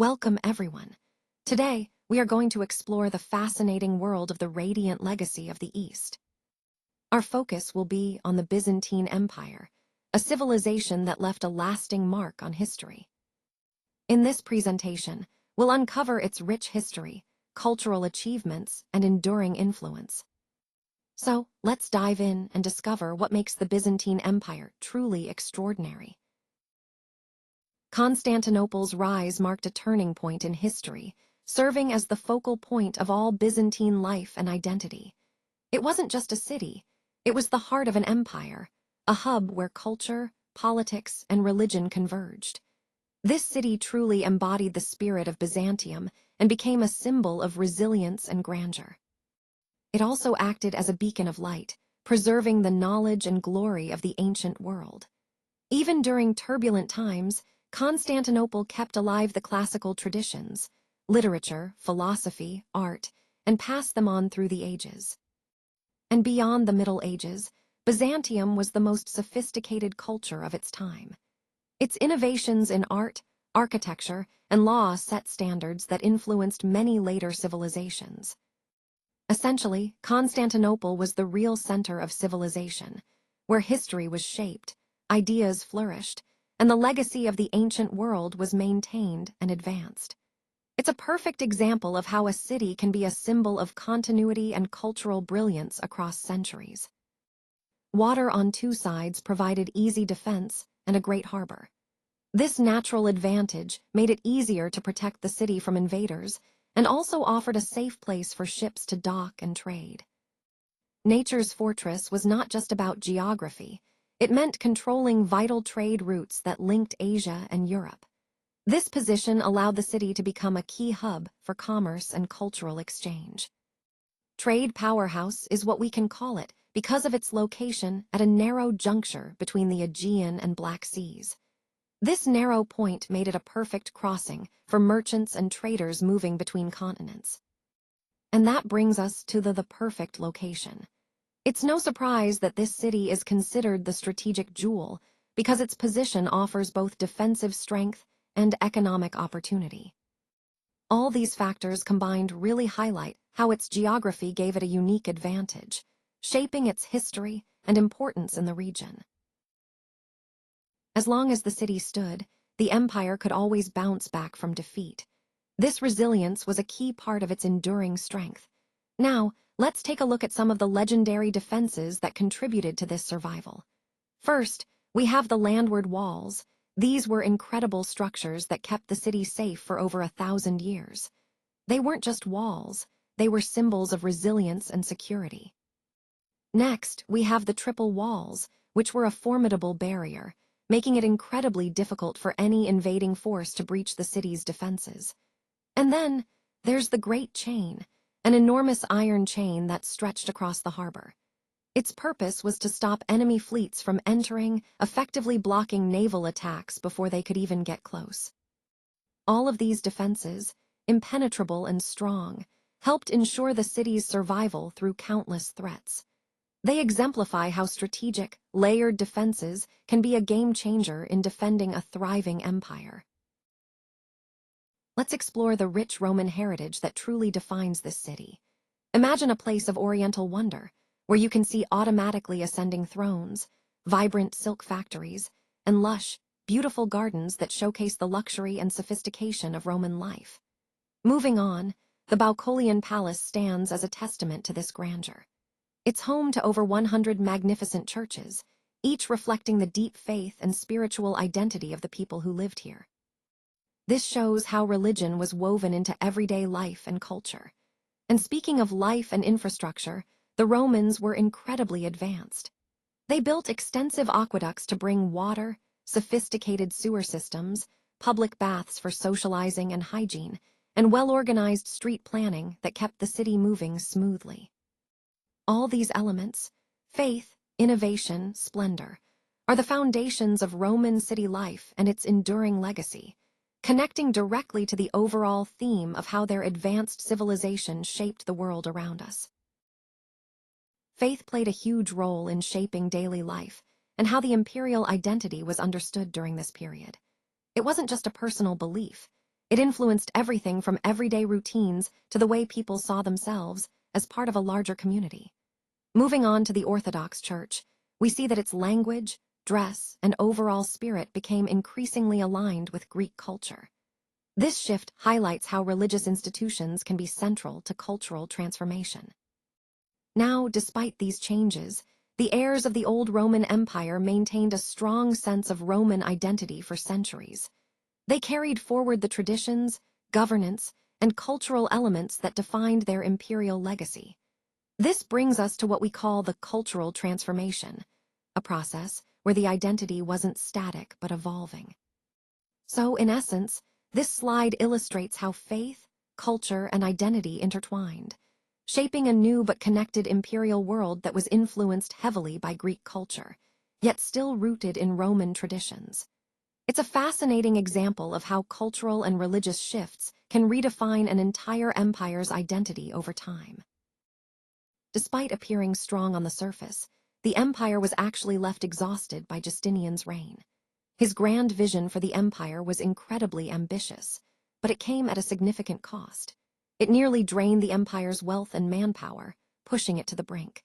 Welcome, everyone. Today, we are going to explore the fascinating world of the radiant legacy of the East. Our focus will be on the Byzantine Empire, a civilization that left a lasting mark on history. In this presentation, we'll uncover its rich history, cultural achievements, and enduring influence. So, let's dive in and discover what makes the Byzantine Empire truly extraordinary. Constantinople's rise marked a turning point in history, serving as the focal point of all Byzantine life and identity. It wasn't just a city, it was the heart of an empire, a hub where culture, politics, and religion converged. This city truly embodied the spirit of Byzantium and became a symbol of resilience and grandeur. It also acted as a beacon of light, preserving the knowledge and glory of the ancient world. Even during turbulent times, Constantinople kept alive the classical traditions, literature, philosophy, art, and passed them on through the ages. And beyond the Middle Ages, Byzantium was the most sophisticated culture of its time. Its innovations in art, architecture, and law set standards that influenced many later civilizations. Essentially, Constantinople was the real center of civilization, where history was shaped, ideas flourished, and the legacy of the ancient world was maintained and advanced. It's a perfect example of how a city can be a symbol of continuity and cultural brilliance across centuries. Water on two sides provided easy defense and a great harbor. This natural advantage made it easier to protect the city from invaders and also offered a safe place for ships to dock and trade. Nature's fortress was not just about geography. It meant controlling vital trade routes that linked Asia and Europe. This position allowed the city to become a key hub for commerce and cultural exchange. Trade powerhouse is what we can call it because of its location at a narrow juncture between the Aegean and Black Seas. This narrow point made it a perfect crossing for merchants and traders moving between continents. And that brings us to the perfect location. It's no surprise that this city is considered the strategic jewel because its position offers both defensive strength and economic opportunity. All these factors combined really highlight how its geography gave it a unique advantage, shaping its history and importance in the region. As long as the city stood, the empire could always bounce back from defeat. This resilience was a key part of its enduring strength. Now, let's take a look at some of the legendary defenses that contributed to this survival. First, we have the landward walls. These were incredible structures that kept the city safe for over 1,000 years. They weren't just walls, they were symbols of resilience and security. Next, we have the triple walls, which were a formidable barrier, making it incredibly difficult for any invading force to breach the city's defenses. And then, there's the Great Chain, an enormous iron chain that stretched across the harbor. Its purpose was to stop enemy fleets from entering, effectively blocking naval attacks before they could even get close. All of these defenses, impenetrable and strong, helped ensure the city's survival through countless threats. They exemplify how strategic, layered defenses can be a game-changer in defending a thriving empire. Let's explore the rich Roman heritage that truly defines this city. Imagine a place of Oriental wonder, where you can see automatically ascending thrones, vibrant silk factories, and lush, beautiful gardens that showcase the luxury and sophistication of Roman life. Moving on, the Baucolian Palace stands as a testament to this grandeur. It's home to over 100 magnificent churches, each reflecting the deep faith and spiritual identity of the people who lived here. This shows how religion was woven into everyday life and culture. And speaking of life and infrastructure, the Romans were incredibly advanced. They built extensive aqueducts to bring water, sophisticated sewer systems, public baths for socializing and hygiene, and well-organized street planning that kept the city moving smoothly. All these elements, faith, innovation, splendor, are the foundations of Roman city life and its enduring legacy, connecting directly to the overall theme of how their advanced civilization shaped the world around us. Faith played a huge role in shaping daily life and how the imperial identity was understood during this period. It wasn't just a personal belief, It influenced everything from everyday routines to the way people saw themselves as part of a larger community. Moving on to the Orthodox Church, we see that its language, dress, and overall spirit became increasingly aligned with Greek culture. This shift highlights how religious institutions can be central to cultural transformation. Now, despite these changes, the heirs of the old Roman Empire maintained a strong sense of Roman identity for centuries. They carried forward the traditions, governance, and cultural elements that defined their imperial legacy. This brings us to what we call the cultural transformation, a process where the identity wasn't static but evolving. So, in essence, this slide illustrates how faith, culture, and identity intertwined, shaping a new but connected imperial world that was influenced heavily by Greek culture, yet still rooted in Roman traditions. It's a fascinating example of how cultural and religious shifts can redefine an entire empire's identity over time. Despite appearing strong on the surface, the empire was actually left exhausted by Justinian's reign. His grand vision for the empire was incredibly ambitious, but it came at a significant cost. It nearly drained the empire's wealth and manpower, pushing it to the brink.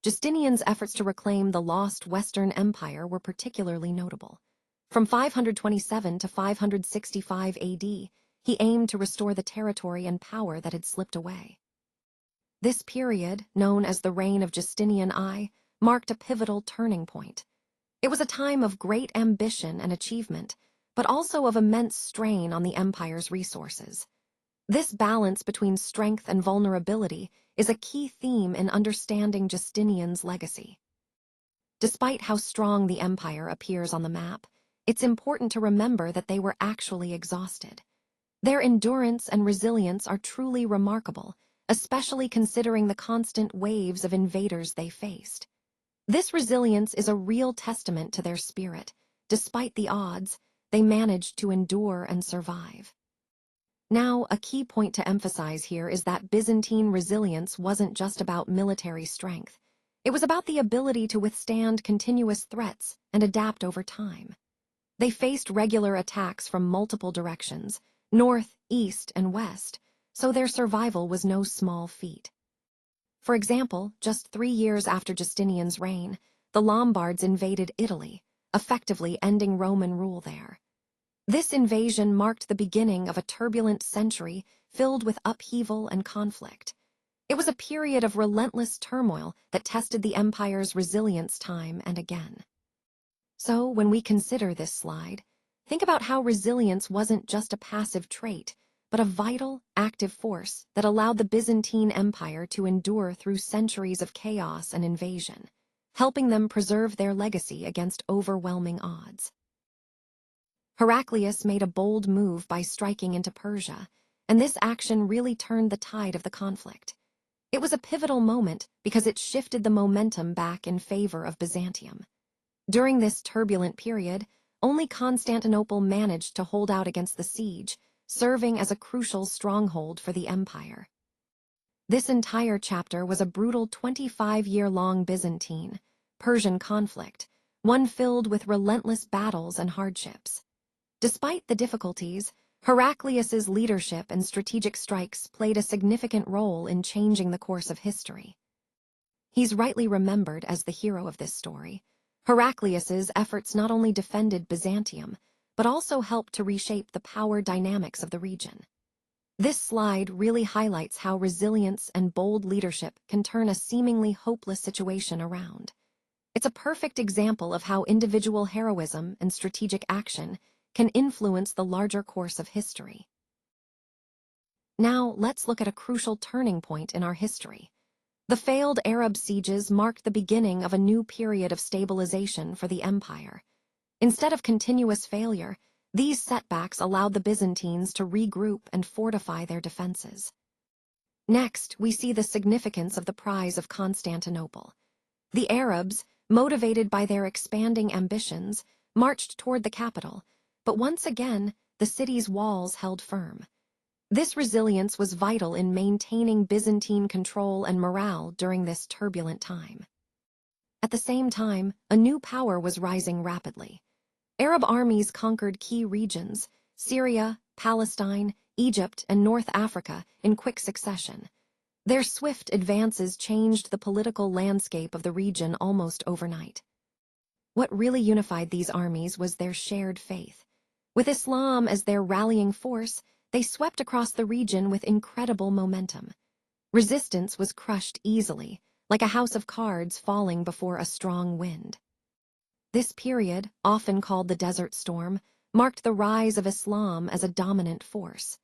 Justinian's efforts to reclaim the lost Western Empire were particularly notable. From 527 to 565 AD, he aimed to restore the territory and power that had slipped away. This period, known as the reign of Justinian I, marked a pivotal turning point. It was a time of great ambition and achievement, but also of immense strain on the empire's resources. This balance between strength and vulnerability is a key theme in understanding Justinian's legacy. Despite how strong the empire appears on the map, it's important to remember that they were actually exhausted. Their endurance and resilience are truly remarkable, especially considering the constant waves of invaders they faced. This resilience is a real testament to their spirit. Despite the odds, they managed to endure and survive. Now, a key point to emphasize here is that Byzantine resilience wasn't just about military strength. It was about the ability to withstand continuous threats and adapt over time. They faced regular attacks from multiple directions, north, east, and west, so their survival was no small feat. For example, just 3 years after Justinian's reign, the Lombards invaded Italy, effectively ending Roman rule there. This invasion marked the beginning of a turbulent century filled with upheaval and conflict. It was a period of relentless turmoil that tested the empire's resilience time and again. So, when we consider this slide, think about how resilience wasn't just a passive trait, but a vital, active force that allowed the Byzantine Empire to endure through centuries of chaos and invasion, helping them preserve their legacy against overwhelming odds. Heraclius made a bold move by striking into Persia, and this action really turned the tide of the conflict. It was a pivotal moment because it shifted the momentum back in favor of Byzantium. During this turbulent period, only Constantinople managed to hold out against the siege, serving as a crucial stronghold for the empire. This entire chapter was a brutal 25-year-long Byzantine, Persian conflict, one filled with relentless battles and hardships. Despite the difficulties, Heraclius's leadership and strategic strikes played a significant role in changing the course of history. He's rightly remembered as the hero of this story. Heraclius's efforts not only defended Byzantium, but also helped to reshape the power dynamics of the region. This slide really highlights how resilience and bold leadership can turn a seemingly hopeless situation around. It's a perfect example of how individual heroism and strategic action can influence the larger course of history. Now, let's look at a crucial turning point in our history. The failed Arab sieges marked the beginning of a new period of stabilization for the empire. Instead of continuous failure, these setbacks allowed the Byzantines to regroup and fortify their defenses. Next, we see the significance of the prize of Constantinople. The Arabs, motivated by their expanding ambitions, marched toward the capital, but once again, the city's walls held firm. This resilience was vital in maintaining Byzantine control and morale during this turbulent time. At the same time, a new power was rising rapidly. Arab armies conquered key regions: Syria, Palestine, Egypt, and North Africa in quick succession. Their swift advances changed the political landscape of the region almost overnight. What really unified these armies was their shared faith. With Islam as their rallying force, they swept across the region with incredible momentum. Resistance was crushed easily, like a house of cards falling before a strong wind. This period, often called the Desert Storm, marked the rise of Islam as a dominant force.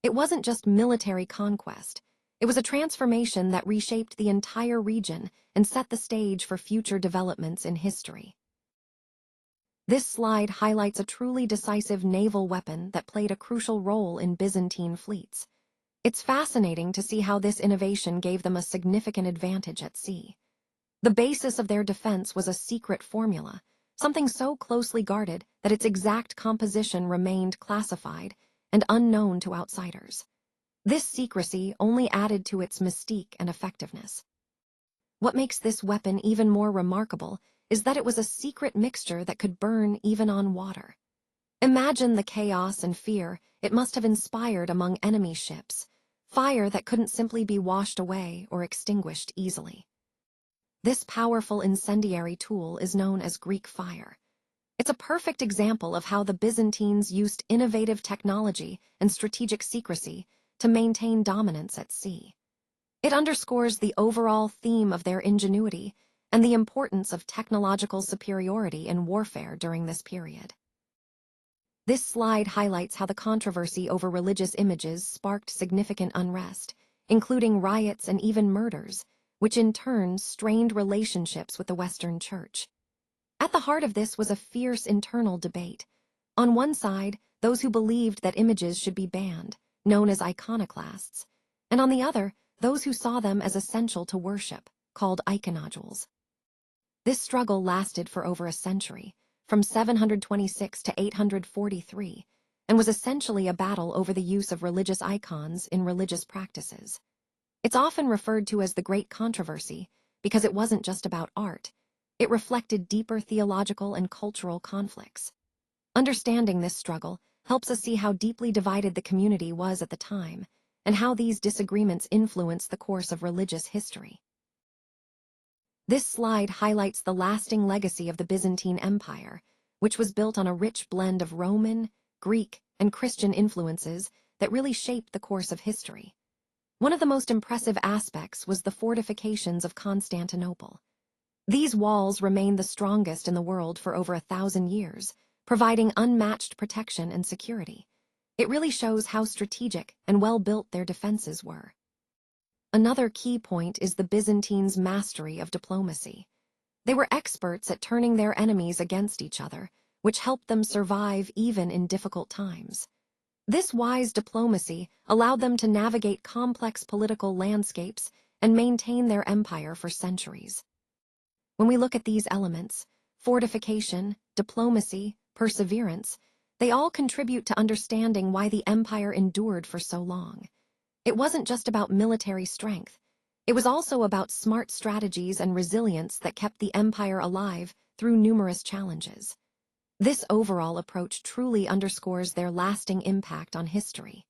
It wasn't just military conquest. It was a transformation that reshaped the entire region and set the stage for future developments in history. This slide highlights a truly decisive naval weapon that played a crucial role in Byzantine fleets. It's fascinating to see how this innovation gave them a significant advantage at sea. The basis of their defense was a secret formula, something so closely guarded that its exact composition remained classified and unknown to outsiders. This secrecy only added to its mystique and effectiveness. What makes this weapon even more remarkable is that it was a secret mixture that could burn even on water. Imagine the chaos and fear it must have inspired among enemy ships, fire that couldn't simply be washed away or extinguished easily. This powerful incendiary tool is known as Greek fire. It's a perfect example of how the Byzantines used innovative technology and strategic secrecy to maintain dominance at sea. It underscores the overall theme of their ingenuity and the importance of technological superiority in warfare during this period. This slide highlights how the controversy over religious images sparked significant unrest, including riots and even murders, which in turn strained relationships with the Western Church. At the heart of this was a fierce internal debate. On one side, those who believed that images should be banned, known as iconoclasts, and on the other, those who saw them as essential to worship, called iconodules. This struggle lasted for over a century, from 726 to 843, and was essentially a battle over the use of religious icons in religious practices. It's often referred to as the Great Controversy because it wasn't just about art. It reflected deeper theological and cultural conflicts. Understanding this struggle helps us see how deeply divided the community was at the time, and how these disagreements influenced the course of religious history. This slide highlights the lasting legacy of the Byzantine Empire, which was built on a rich blend of Roman, Greek, and Christian influences that really shaped the course of history. One of the most impressive aspects was the fortifications of Constantinople. These walls remained the strongest in the world for over 1,000 years, providing unmatched protection and security. It really shows how strategic and well-built their defenses were. Another key point is the Byzantines' mastery of diplomacy. They were experts at turning their enemies against each other, which helped them survive even in difficult times. This wise diplomacy allowed them to navigate complex political landscapes and maintain their empire for centuries. When we look at these elements, fortification, diplomacy, perseverance, they all contribute to understanding why the empire endured for so long. It wasn't just about military strength. It was also about smart strategies and resilience that kept the empire alive through numerous challenges. This overall approach truly underscores their lasting impact on history.